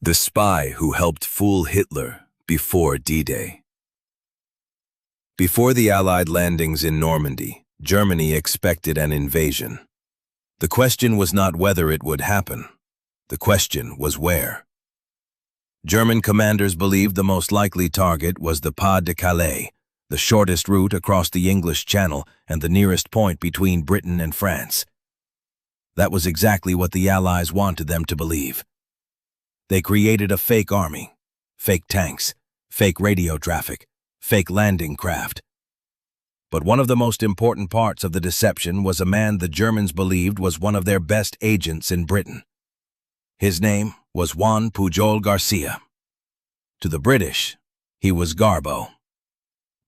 The spy who helped fool Hitler before D-Day. Before the Allied landings in Normandy, Germany expected an invasion. The question was not whether it would happen. The question was where. German commanders believed the most likely target was the Pas-de-Calais, the shortest route across the English Channel and the nearest point between Britain and France. That was exactly what the Allies wanted them to believe. They created a fake army, fake tanks, fake radio traffic, fake landing craft. But one of the most important parts of the deception was a man the Germans believed was one of their best agents in Britain. His name was Juan Pujol García. To the British, he was Garbo.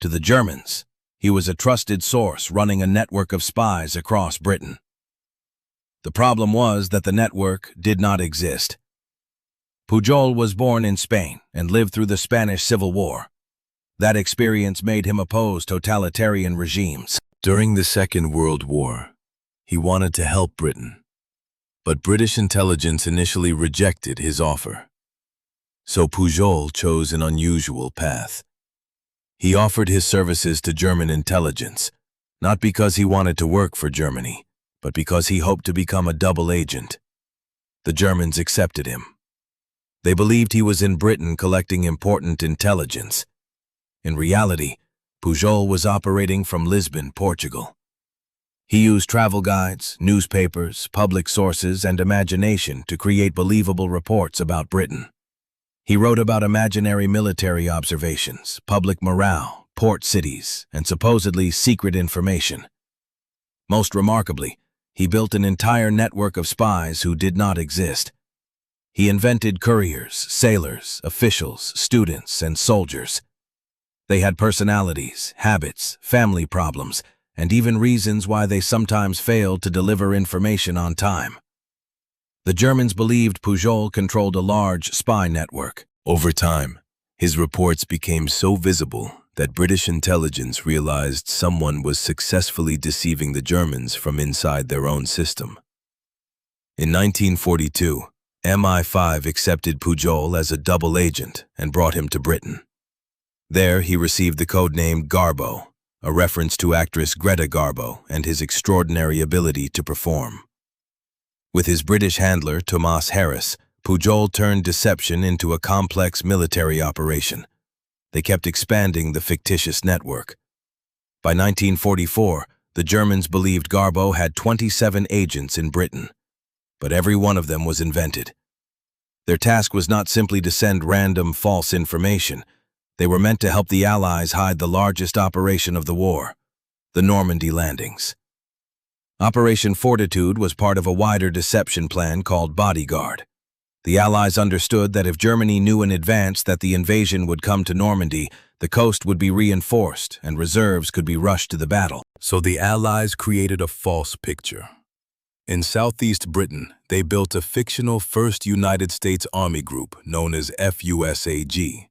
To the Germans, he was a trusted source running a network of spies across Britain. The problem was that the network did not exist. Pujol was born in Spain and lived through the Spanish Civil War. That experience made him oppose totalitarian regimes. During the Second World War, he wanted to help Britain, but British intelligence initially rejected his offer. So Pujol chose an unusual path. He offered his services to German intelligence, not because he wanted to work for Germany, but because he hoped to become a double agent. The Germans accepted him. They believed he was in Britain collecting important intelligence. In reality, Pujol was operating from Lisbon, Portugal. He used travel guides, newspapers, public sources, and imagination to create believable reports about Britain. He wrote about imaginary military observations, public morale, port cities, and supposedly secret information. Most remarkably, he built an entire network of spies who did not exist. He invented couriers, sailors, officials, students, and soldiers. They had personalities, habits, family problems, and even reasons why they sometimes failed to deliver information on time. The Germans believed Pujol controlled a large spy network. Over time, his reports became so visible that British intelligence realized someone was successfully deceiving the Germans from inside their own system. In 1942, MI5 accepted Pujol as a double agent and brought him to Britain. There, he received the codename Garbo, a reference to actress Greta Garbo and his extraordinary ability to perform. With his British handler, Thomas Harris, Pujol turned deception into a complex military operation. They kept expanding the fictitious network. By 1944, the Germans believed Garbo had 27 agents in Britain, but every one of them was invented. Their task was not simply to send random false information. They were meant to help the Allies hide the largest operation of the war, the Normandy landings. Operation Fortitude was part of a wider deception plan called Bodyguard. The Allies understood that if Germany knew in advance that the invasion would come to Normandy, the coast would be reinforced and reserves could be rushed to the battle. So the Allies created a false picture. In southeast Britain, they built a fictional 1st United States Army group known as FUSAG.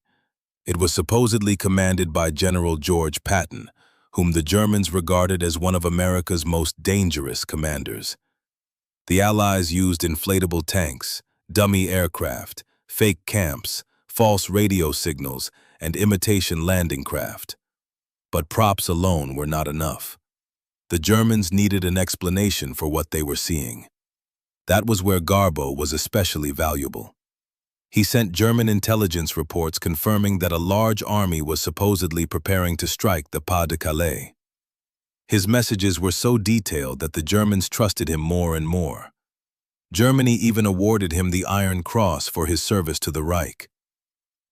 It was supposedly commanded by General George Patton, whom the Germans regarded as one of America's most dangerous commanders. The Allies used inflatable tanks, dummy aircraft, fake camps, false radio signals, and imitation landing craft. But props alone were not enough. The Germans needed an explanation for what they were seeing. That was where Garbo was especially valuable. He sent German intelligence reports confirming that a large army was supposedly preparing to strike the Pas-de-Calais. His messages were so detailed that the Germans trusted him more and more. Germany even awarded him the Iron Cross for his service to the Reich.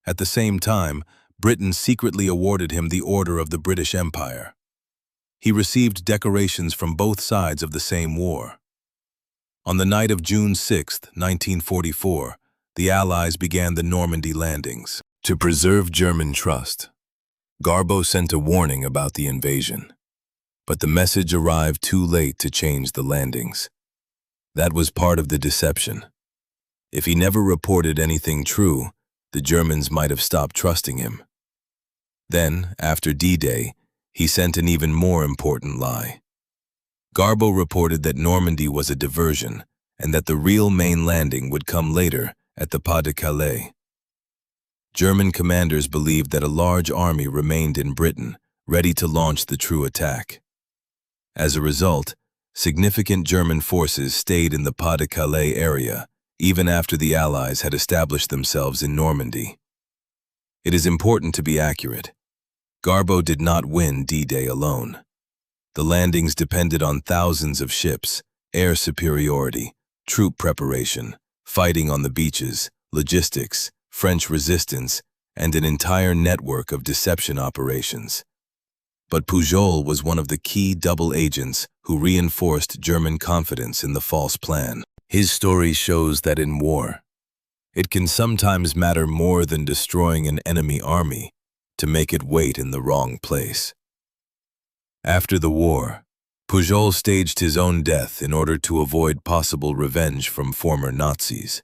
At the same time, Britain secretly awarded him the Order of the British Empire. He received decorations from both sides of the same war. On the night of June 6, 1944, the Allies began the Normandy landings. To preserve German trust, Garbo sent a warning about the invasion. But the message arrived too late to change the landings. That was part of the deception. If he never reported anything true, the Germans might have stopped trusting him. Then, after D-Day, he sent an even more important lie. Garbo reported that Normandy was a diversion and that the real main landing would come later at the Pas-de-Calais. German commanders believed that a large army remained in Britain, ready to launch the true attack. As a result, significant German forces stayed in the Pas-de-Calais area, even after the Allies had established themselves in Normandy. It is important to be accurate. Garbo did not win D-Day alone. The landings depended on thousands of ships, air superiority, troop preparation, fighting on the beaches, logistics, French resistance, and an entire network of deception operations. But Pujol was one of the key double agents who reinforced German confidence in the false plan. His story shows that in war, it can sometimes matter more than destroying an enemy army to make it wait in the wrong place. After the war, Pujol staged his own death in order to avoid possible revenge from former Nazis.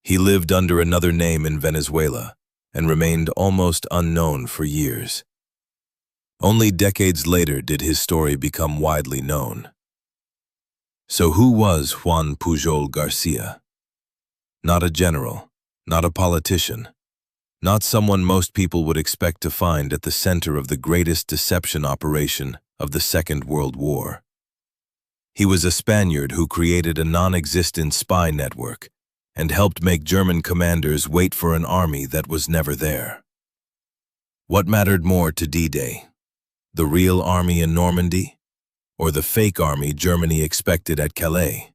He lived under another name in Venezuela and remained almost unknown for years. Only decades later did his story become widely known. So who was Juan Pujol García? Not a general, not a politician, not someone most people would expect to find at the center of the greatest deception operation of the Second World War. He was a Spaniard who created a non-existent spy network and helped make German commanders wait for an army that was never there. What mattered more to D-Day? The real army in Normandy, or the fake army Germany expected at Calais?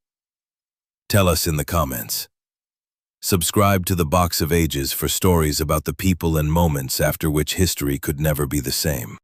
Tell us in the comments. Subscribe to the Box of Ages for stories about the people and moments after which history could never be the same.